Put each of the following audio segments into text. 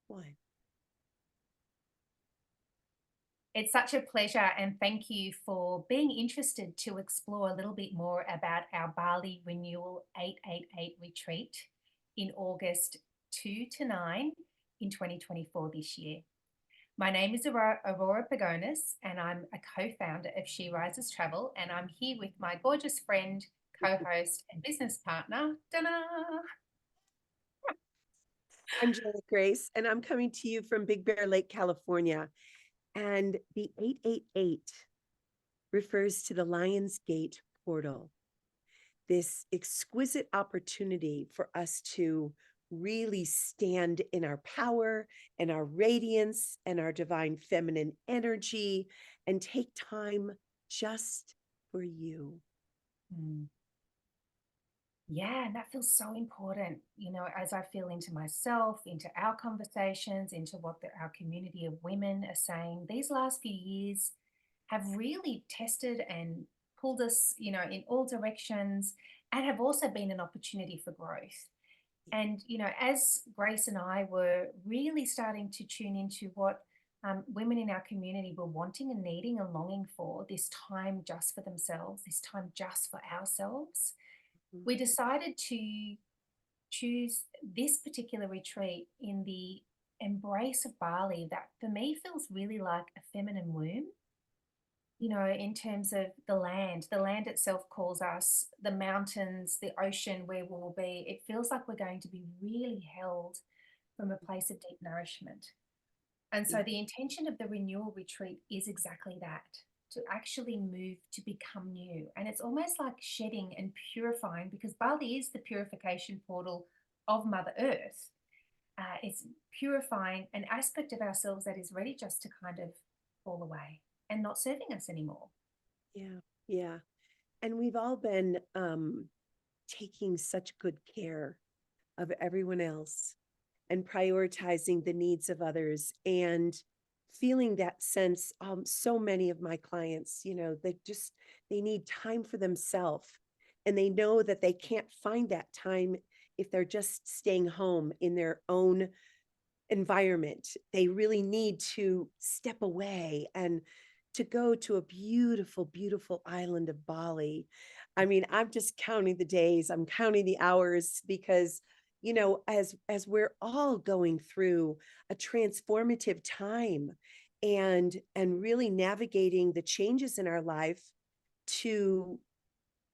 One. It's such a pleasure, and thank you for being interested to explore a little bit more about our Bali Renewal 888 retreat in August 2 to 9 in 2024 this year. My name is Aurora Pagonis, and I'm a co-founder of She Rises Travel, and I'm here with my gorgeous friend, co-host, and business partner, Dana. I'm Julie Grace, and I'm coming to you from Big Bear Lake, California. And the 888 refers to the Lion's Gate portal, this exquisite opportunity for us to really stand in our power and our radiance and our divine feminine energy and take time just for you. Mm. Yeah, and that feels so important, as I feel into myself, into our conversations, into what our community of women are saying. These last few years have really tested and pulled us, in all directions, and have also been an opportunity for growth. And, as Grace and I were really starting to tune into what women in our community were wanting and needing and longing for, this time just for themselves, this time just for ourselves, we decided to choose this particular retreat in the embrace of Bali that for me feels really like a feminine womb. In terms of the land itself calls us, the mountains, the ocean where we'll be. It feels like we're going to be really held from a place of deep nourishment. And so the intention of the renewal retreat is exactly that, to actually move to become new. And it's almost like shedding and purifying, because Bali is the purification portal of Mother Earth. It's purifying an aspect of ourselves that is ready just to kind of fall away and not serving us anymore. Yeah, yeah. And we've all been taking such good care of everyone else and prioritizing the needs of others and feeling that sense. So many of my clients, they need time for themselves, and they know that they can't find that time if they're just staying home in their own environment. They really need to step away and to go to a beautiful, beautiful island of Bali. I mean, I'm just counting the days, I'm counting the hours because as we're all going through a transformative time and really navigating the changes in our life, to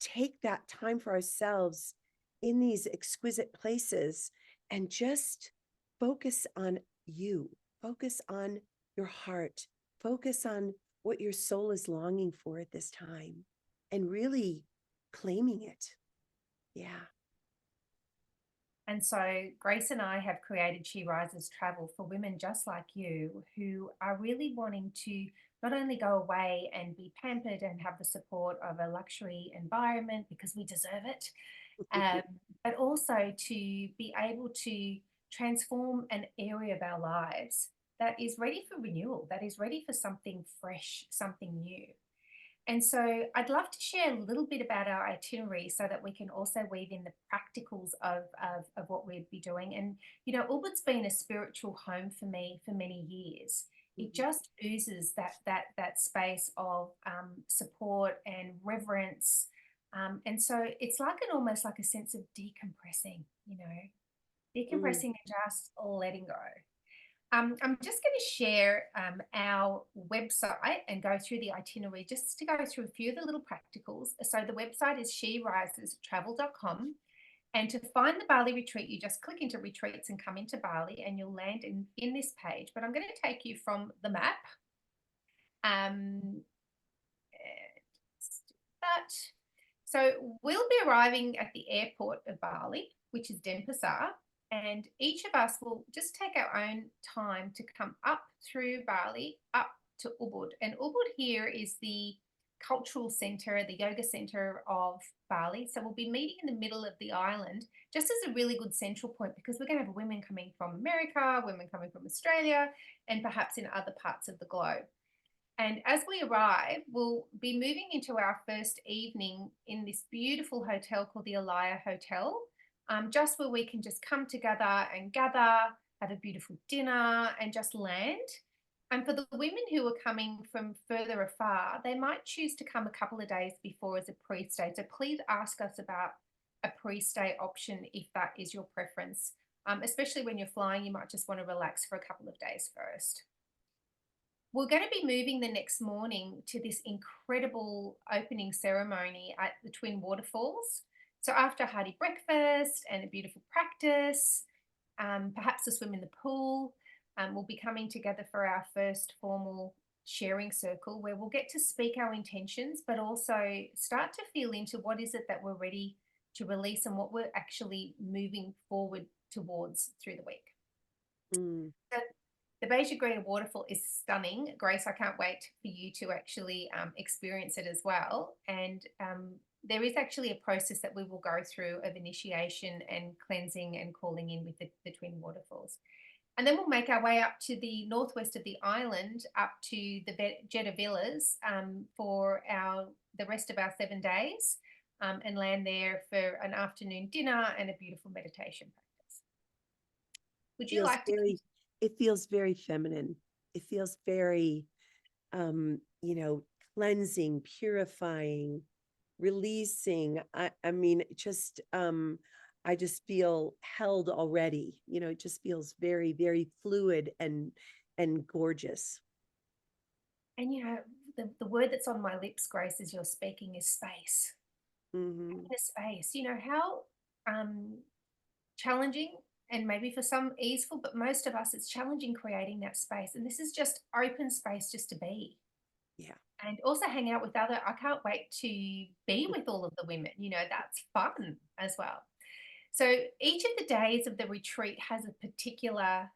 take that time for ourselves in these exquisite places and just focus on you, focus on your heart, focus on what your soul is longing for at this time, and really claiming it. Yeah. And so Grace and I have created She Rises Travel for women just like you who are really wanting to not only go away and be pampered and have the support of a luxury environment because we deserve it, um, but also to be able to transform an area of our lives that is ready for renewal, that is ready for something fresh, something new. And so I'd love to share a little bit about our itinerary so that we can also weave in the practicals of what we'd be doing. And, Ubud's been a spiritual home for me for many years. It just oozes that space of support and reverence. And so it's like almost like a sense of decompressing, Mm. decompressing and just letting go. I'm just going to share our website and go through the itinerary just to go through a few of the little practicals. So the website is sherisestravel.com. And to find the Bali retreat, you just click into retreats and come into Bali and you'll land in this page. But I'm going to take you from the map. Um, that. So we'll be arriving at the airport of Bali, which is Denpasar, and each of us will just take our own time to come up through Bali, up to Ubud. And Ubud here is the cultural center, the yoga center of Bali. So we'll be meeting in the middle of the island, just as a really good central point, because we're going to have women coming from America, women coming from Australia, and perhaps in other parts of the globe. And as we arrive, we'll be moving into our first evening in this beautiful hotel called the Alaya Hotel, just where we can just come together and gather, have a beautiful dinner, and just land. And for the women who are coming from further afar, they might choose to come a couple of days before as a pre-stay. So please ask us about a pre-stay option if that is your preference. Especially when you're flying, you might just want to relax for a couple of days first. We're going to be moving the next morning to this incredible opening ceremony at the Twin Waterfalls. So after a hearty breakfast and a beautiful practice, perhaps a swim in the pool, we'll be coming together for our first formal sharing circle where we'll get to speak our intentions, but also start to feel into what is it that we're ready to release and what we're actually moving forward towards through the week. Mm. So the Beige Green waterfall is stunning. Grace, I can't wait for you to actually experience it as well. And there is actually a process that we will go through of initiation and cleansing and calling in with the Twin Waterfalls. And then we'll make our way up to the northwest of the island, up to the Jeddah Villas for the rest of our 7 days, and land there for an afternoon dinner and a beautiful meditation practice. Would you Feels like to? very, it feels very feminine. It feels very, you know, cleansing, purifying, releasing. I mean, just, I just feel held already. You know, it just feels very, very fluid and gorgeous. And the word that's on my lips, Grace, as you're speaking is space. Hmm. Having a space. How challenging and maybe for some easeful, but most of us it's challenging creating that space. And this is just open space just to be. Yeah. And also hang out with other. I can't wait to be with all of the women. That's fun as well. So each of the days of the retreat has a particular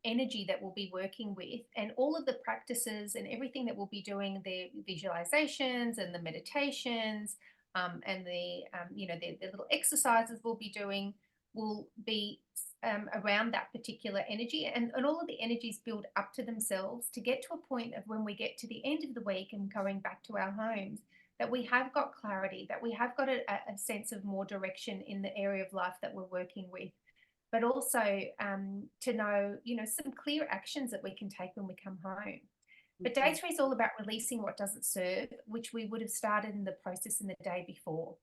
energy that we'll be working with, and all of the practices and everything that we'll be doing, the visualizations and the meditations, and the little exercises we'll be doing will be around that particular energy, and all of the energies build up to themselves to get to a point of when we get to the end of the week and going back to our homes, that we have got clarity, that we have got a sense of more direction in the area of life that we're working with, but also to know, some clear actions that we can take when we come home. But day Mhm. 3 is all about releasing what doesn't serve, which we would have started in the process in the day before.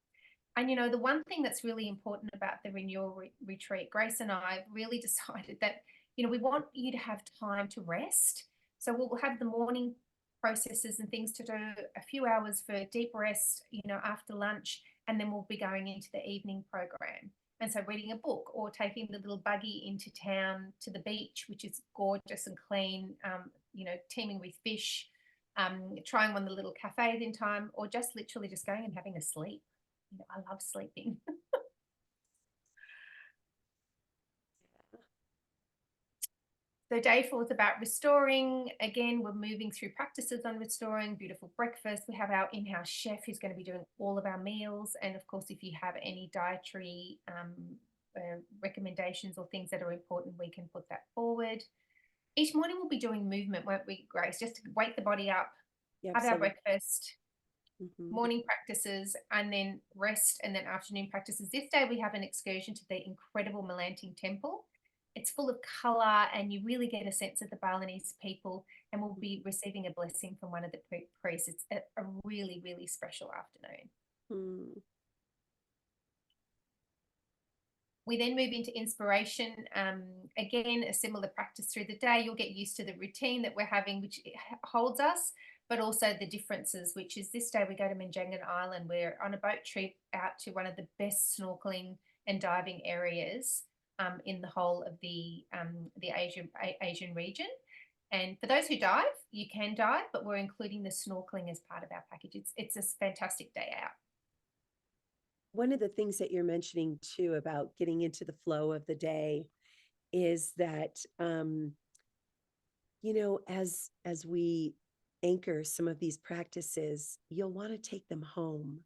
And the one thing that's really important about the renewal retreat, Grace and I have really decided that, we want you to have time to rest. So we'll have the morning processes and things to do, a few hours for deep rest, after lunch, and then we'll be going into the evening program. And so reading a book or taking the little buggy into town to the beach, which is gorgeous and clean, teeming with fish, trying one of the little cafes in time, or just literally just going and having a sleep. I love sleeping. So day 4 is about restoring. Again, we're moving through practices on restoring, beautiful breakfast. We have our in-house chef who's going to be doing all of our meals. And of course, if you have any dietary recommendations or things that are important, we can put that forward. Each morning we'll be doing movement, won't we, Grace? Just to wake the body up, Yeah, have our absolutely. breakfast, Hmm. morning practices, and then rest, and then afternoon practices. This day we have an excursion to the incredible Melanting Temple. It's full of color, and you really get a sense of the Balinese people, and we'll be receiving a blessing from one of the priests. It's a really, really special afternoon. Mm. We then move into inspiration. Again, a similar practice through the day. You'll get used to the routine that we're having, which holds us, but also the differences, which is this day we go to Manjangan Island. We're on a boat trip out to one of the best snorkeling and diving areas in the whole of the Asian region. And for those who dive, you can dive, but we're including the snorkeling as part of our package. It's a fantastic day out. One of the things that you're mentioning too about getting into the flow of the day is that, as we anchor some of these practices, you'll want to take them home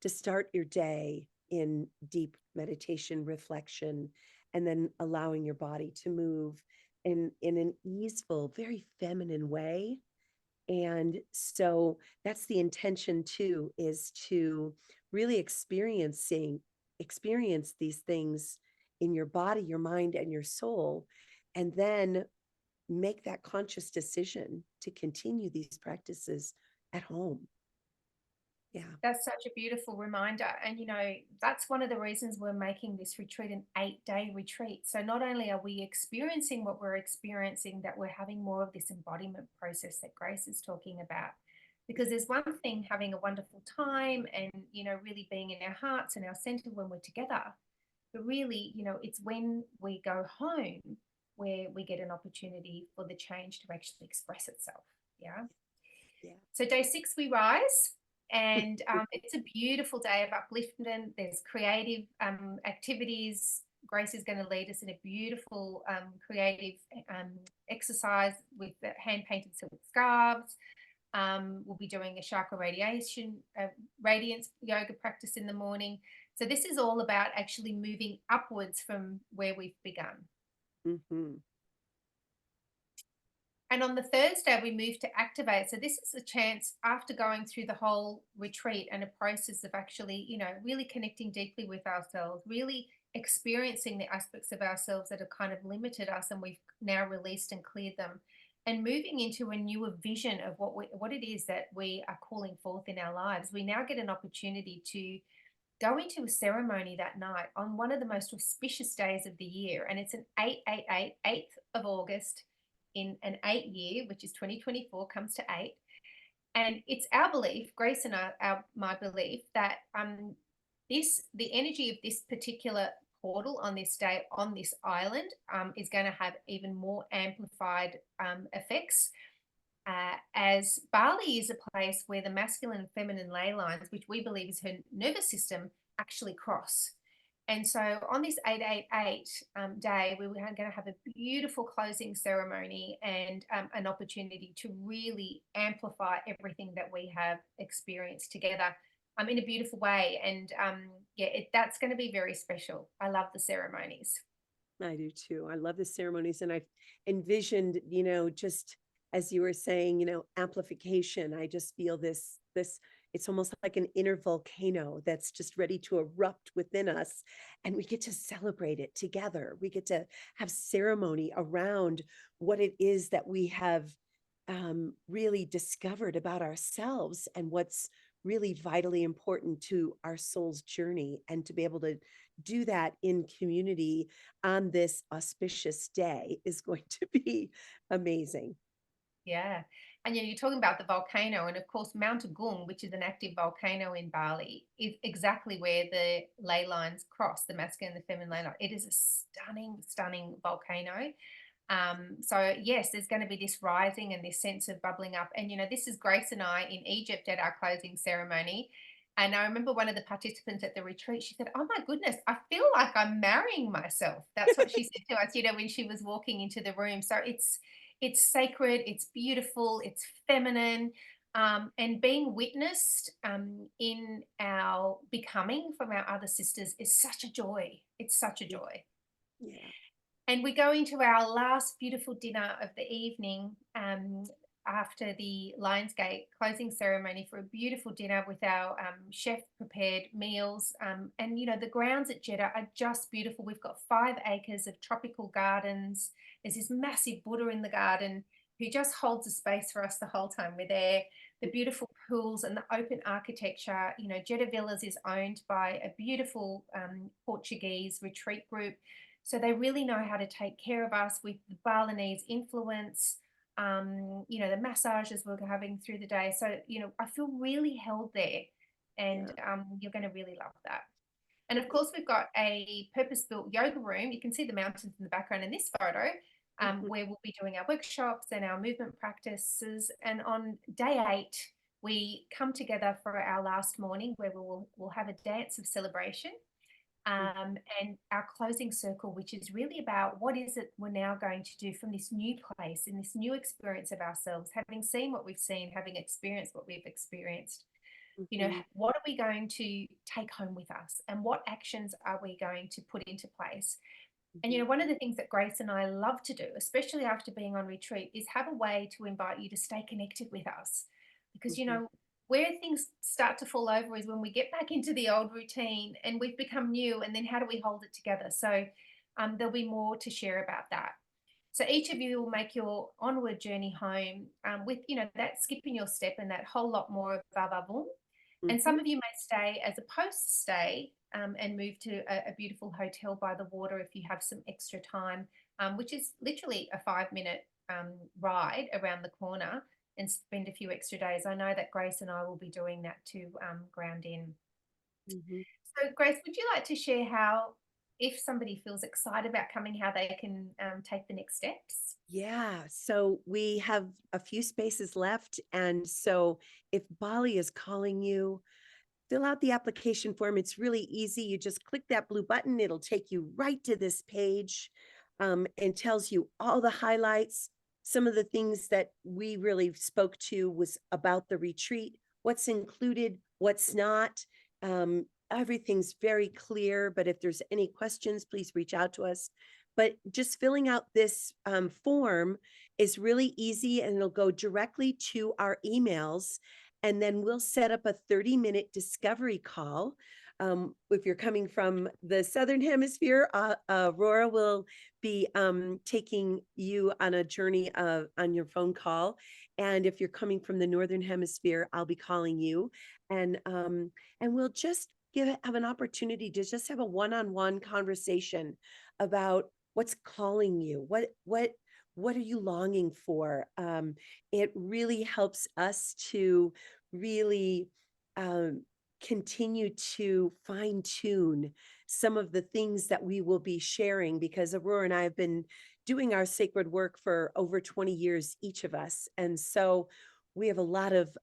to start your day in deep meditation, reflection, and then allowing your body to move in an easeful, very feminine way. And so that's the intention too, is to really experience these things in your body, your mind, and your soul. and then make that conscious decision to continue these practices at home. Yeah. That's such a beautiful reminder. And, that's one of the reasons we're making this retreat an 8-day retreat. So not only are we experiencing what we're experiencing, that we're having more of this embodiment process that Grace is talking about. Because there's one thing having a wonderful time and, really being in our hearts and our center when we're together. But really, it's when we go home where we get an opportunity for the change to actually express itself. Yeah. Yeah. So day 6, we rise, and it's a beautiful day of upliftment. There's creative activities. Grace is going to lead us in a beautiful creative exercise with the hand-painted silk scarves. We'll be doing a chakra radiance yoga practice in the morning. So this is all about actually moving upwards from where we've begun. Mm-hmm. And on the Thursday, we move to activate. So this is a chance after going through the whole retreat and a process of actually, really connecting deeply with ourselves, really experiencing the aspects of ourselves that have kind of limited us and we've now released and cleared them, and moving into a newer vision of what it is that we are calling forth in our lives. We now get an opportunity to go into a ceremony that night on one of the most auspicious days of the year. And it's an 888, 8th of August, in an 8 year, which is 2024, comes to 8. And it's our belief, Grace and my belief, that the energy of this particular portal on this day on this island is going to have even more amplified effects. As Bali is a place where the masculine and feminine ley lines, which we believe is her nervous system, actually cross. And so on this 888 day, we were going to have a beautiful closing ceremony and an opportunity to really amplify everything that we have experienced together in a beautiful way. And that's going to be very special. I love the ceremonies. I do too. I love the ceremonies. And I've envisioned, just as you were saying, amplification. I just feel this, it's almost like an inner volcano that's just ready to erupt within us. And we get to celebrate it together. We get to have ceremony around what it is that we have really discovered about ourselves and what's really vitally important to our soul's journey, and to be able to do that in community on this auspicious day is going to be amazing. Yeah. And you're talking about the volcano, and of course, Mount Agung, which is an active volcano in Bali, is exactly where the ley lines cross, the masculine and the feminine ley line. It is a stunning, stunning volcano. So yes, there's going to be this rising and this sense of bubbling up. And this is Grace and I in Egypt at our closing ceremony. And I remember one of the participants at the retreat, she said, "Oh my goodness, I feel like I'm marrying myself." That's what she said to us, when she was walking into the room. So it's sacred, it's beautiful, it's feminine, and being witnessed in our becoming from our other sisters is such a joy. It's such a joy. Yeah. And we go into our last beautiful dinner of the evening after the Lionsgate closing ceremony, for a beautiful dinner with our chef prepared meals. And, the grounds at Jeddah are just beautiful. We've got 5 acres of tropical gardens. There's this massive Buddha in the garden who just holds a space for us the whole time we're there. The beautiful pools and the open architecture. Jeddah Villas is owned by a beautiful Portuguese retreat group. So they really know how to take care of us with the Balinese influence, the massages we're having through the day. So, I feel really held there, and you're going to really love that. And of course, we've got a purpose-built yoga room. You can see the mountains in the background in this photo, where we'll be doing our workshops and our movement practices. And on day 8, we come together for our last morning, where we'll have a dance of celebration. And our closing circle, which is really about what is it we're now going to do from this new place, in this new experience of ourselves, having seen what we've seen, having experienced what we've experienced. What are we going to take home with us, and what actions are we going to put into place? And one of the things that Grace and I love to do, especially after being on retreat, is have a way to invite you to stay connected with us, because where things start to fall over is when we get back into the old routine and we've become new, and then how do we hold it together? So there'll be more to share about that. So each of you will make your onward journey home with, that skip in your step and that whole lot more of va-va-voom. And Mhm. some of you may stay as a post stay and move to a beautiful hotel by the water if you have some extra time, which is literally a 5 minute ride around the corner, and spend a few extra days. I know that Grace and I will be doing that to ground in. Mhm. So, Grace, would you like to share how, if somebody feels excited about coming, how they can take the next steps? Yeah, so we have a few spaces left, and so if Bali is calling you, fill out the application form. It's really easy. You just click that blue button. It'll take you right to this page, and tells you all the highlights. Some of the things that we really spoke to was about the retreat, what's included, what's not. Everything's very clear, but if there's any questions, please reach out to us. But just filling out this form is really easy, and it'll go directly to our emails, and then we'll set up a 30-minute discovery call. If you're coming from the Southern Hemisphere, Aurora will be taking you on a journey on your phone call. And if you're coming from the Northern Hemisphere, I'll be calling you. And we'll just have an opportunity to just have a one-on-one conversation about what's calling you, what are you longing for. It really helps us to really um, continue to fine tune some of the things that we will be sharing, because Aurora and I have been doing our sacred work for over 20 years, each of us. And so we have a lot of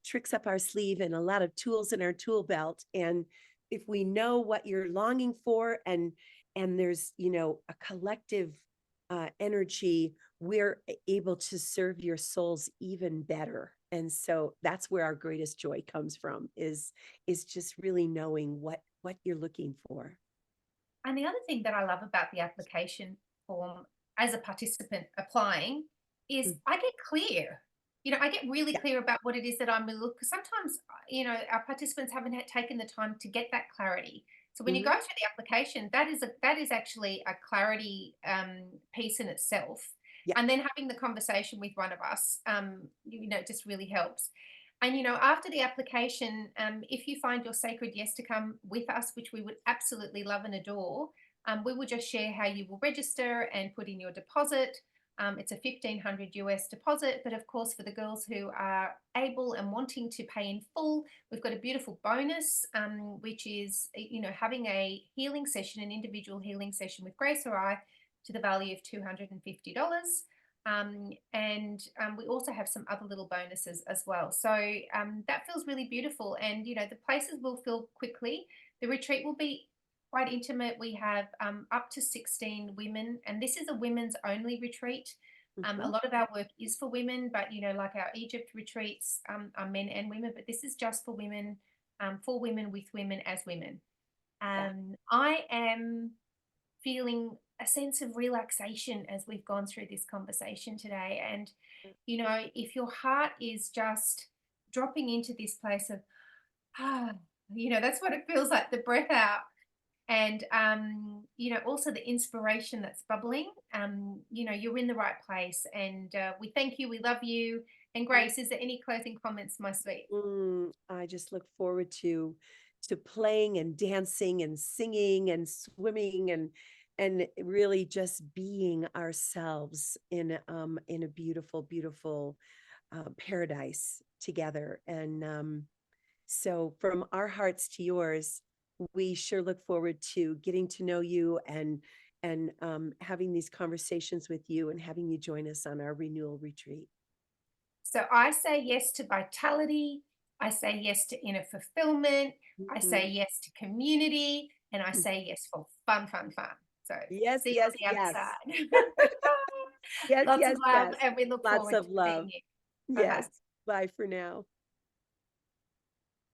tricks up our sleeve and a lot of tools in our tool belt. And if we know what you're longing for, and there's, a collective energy, we're able to serve your souls even better. And so that's where our greatest joy comes from, is just really knowing what you're looking for. And the other thing that I love about the application form as a participant applying is Mm. I get clear. I get really Yeah. clear about what it is that I'm looking, because sometimes, our participants haven't taken the time to get that clarity. So when you go Mhm. through the application, that is actually a clarity piece in itself. Yeah. And then having the conversation with one of us, just really helps. And after the application, if you find your sacred yes to come with us, which we would absolutely love and adore, we will just share how you will register and put in your deposit. It's a 1,500 US deposit, but of course, for the girls who are able and wanting to pay in full, we've got a beautiful bonus, which is having a healing session, an individual healing session with Grace or I, to the value of $250. And we also have some other little bonuses as well. So that feels really beautiful. And, the places will fill quickly. The retreat will be quite intimate. We have up to 16 women, and this is a women's only retreat. A Mhm. lot of our work is for women, but, like our Egypt retreats are men and women, but this is just for women with women as women. Yeah. I am feeling a sense of relaxation as we've gone through this conversation today. And, if your heart is just dropping into this place of, ah, that's what it feels like, the breath out. And, also the inspiration that's bubbling, you're in the right place. And we thank you. We love you. And Grace, is there any closing comments, my sweet? I just look forward to playing and dancing and singing and swimming, and really just being ourselves in a beautiful, beautiful paradise together. And so from our hearts to yours, we sure look forward to getting to know you, and having these conversations with you, and having you join us on our renewal retreat. So I say yes to vitality. I say yes to inner fulfillment. I say Mhm. yes to community. And I say yes for fun, fun, fun. So Yes, see you on yes, the other yes. side. Yes, Lots of yes, love. yes. And we look Lots forward of to seeing love. you. Bye bye. Yes. Bye for now.